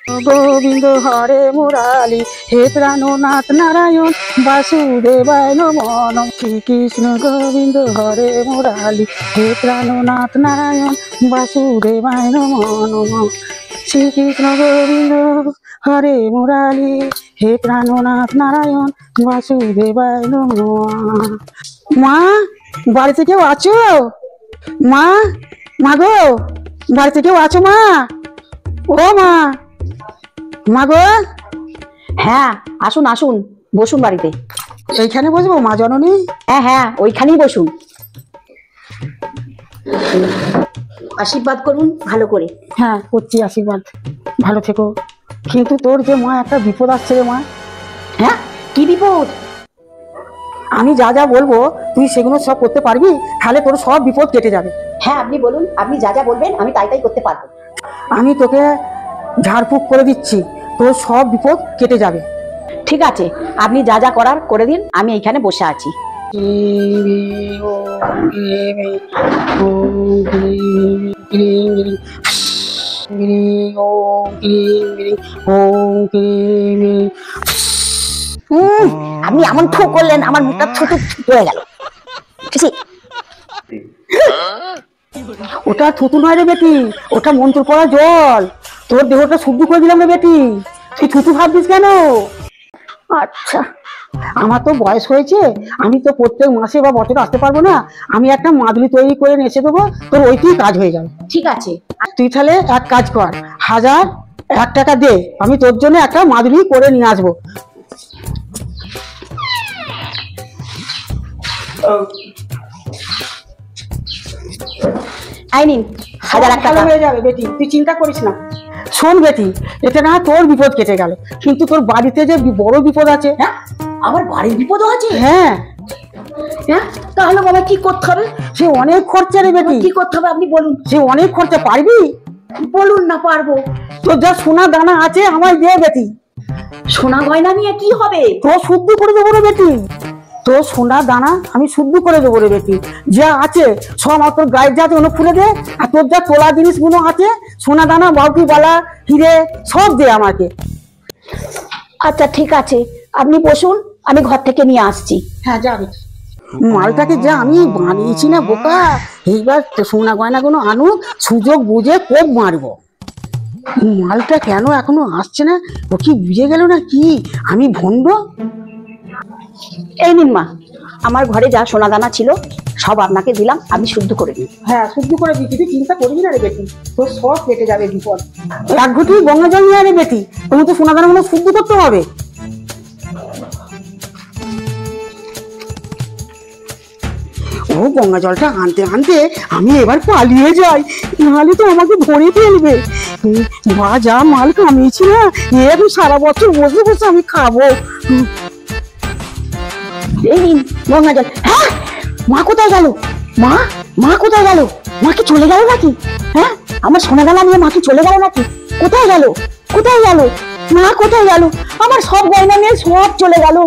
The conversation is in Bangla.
গোবিন্দ হরে মুরালি হে প্রাণনাথ নারায়ণ বাসুদেবায় নমঃ নমঃ। শ্রীকৃষ্ণ গোবিন্দ হরে মুরালি হে প্রাণনাথ নারায়ণ বাসুদেবায় নমঃ নমঃ। শ্রীকৃষ্ণ গোবিন্দ হরে মুরালি হে প্রাণনাথ নারায়ণ বাসুদেবায় নমঃ। মা, বাড়িতে কেউ আছো? মা, মা গো, বাড়িতে কেউ আছো? মা, ও মা, মা গো। হ্যাঁ, আসুন আসুন, বসুন বাড়িতে। এইখানে বসবো মা জননী? হ্যাঁ হ্যাঁ, ওইখানেই বসুন। আশীর্বাদ করুন ভালো করে। হ্যাঁ করছি, আশীর্বাদ, ভালো থেকো। কিন্তু তোর যে মা একটা বিপদ আসছে রে মা। হ্যাঁ, কি বিপদ? আমি যা যা বলবো তুই সেগুলো সব করতে পারবি? তাহলে তোর সব বিপদ কেটে যাবে। হ্যাঁ, আপনি বলুন, আপনি যা যা বলবেন আমি তাই তাই করতে পারবো। আমি তোকে ঝাড়ফুঁক করে দিচ্ছি, তোর সব বিপদ কেটে যাবে। ঠিক আছে, আপনি যা যা করার করে দিন, আমি এইখানে বসে আছি। আপনি এমন থু করলেন, আমার মুখটা ছোট হয়ে গেল। ওটা থুতু নয় রে বেটি, ওটা মন্ত্র পড়া জল। তোর দেহটা শুদ্ধ করে দিলাম রে বেটি, তুই থুতু ভাবছিস কেন? আচ্ছা, আমার তো বয়স হয়েছে, আমি তো প্রত্যেক মাসে বা বছরে আসতে পারবো না। আমি একটা মাদুলি তৈরি করে এসে দেবো, তোর ওইটাই কাজ হয়ে যাবে। ঠিক আছে, তুই তাহলে এক কাজ কর, 1001 টাকা দে, আমি তোর জন্য একটা মাদুলি করে নিয়ে আসবো। আই নিন 1001 টাকা। হয়ে যাবে বেটি, তুই চিন্তা করিস না। শোন বেটি, এটা না তোর বিপদ কেটে গেল, কিন্তু তোর বাড়িতে যে বড় বিপদ আছে। হ্যাঁ, আমার বাড়ির বিপদও আছে? হ্যাঁ, হ্যাঁ, তাহলে বাবা কি করতে হবে? সে অনেক খরচা রে বেটি। কি করতে হবে আপনি বলুন। সে অনেক খরচা, পারবি? বলুন না, পারবো। তোর যা সোনা দানা আছে আমায় দে বেটি। সোনা গয়না নিয়ে কি হবে? তোর শুদ্ধ করে দেবো রে বেটি, তোর সোনা দানা আমি শুদ্ধ করে দেবো রে বেটি। যা আছে সব আমার তোর গায়ের যা আছে ওগুলো খুলে দে, আর তোর যা তোলা জিনিসগুলো আছে সোনা দানা বাউটি বালা হিরে সব দে আমাকে। আচ্ছা ঠিক আছে, আপনি বসুন, আমি ঘর থেকে নিয়ে আসছি। হ্যাঁ যা বেটি। মালটাকে যা আমি বানিয়েছি না বোকা, এইবার সোনা গয়নাগুলো আনুক, সুযোগ বুঝে কোপ মারবো। মালটা কেন এখনো আসছে না? ও কি বুঝে গেল না কি আমি ভণ্ড? এই নিন মা, আমার ঘরে যা সোনা দানা ছিল সব আপনাকে দিলাম, আপনি শুদ্ধ করে দিন। হ্যাঁ শুদ্ধ করে দিচ্ছি, তুই চিন্তা করবি না রে বেটি, তোর সব কেটে যাবে বিপদ। এক ঘটি গঙ্গা জল নিয়ে রে বেটি, তুমি তো সোনা দানাগুলো শুদ্ধ করতে হবে। ও গঙ্গা জলটা আনতে আনতে আমি এবার পালিয়ে যাই, নাহলে তো আমাকে ধরে ফেলবে। বা যা মাল কামিয়েছি না, এর সারা বছর বসে বসে আমি খাবো। এই নিন গঙ্গা জল। হ্যাঁ, মা কোথায় গেল? মা, মা কোথায় গেল? মা কি চলে গেল নাকি? হ্যাঁ, আমার সোনা দানা নিয়ে মা কি চলে গেল নাকি? কোথায় গেল? কোথায় গেল? মা কোথায় গেল? আমার সব গয়না নিয়ে সব চলে গেল।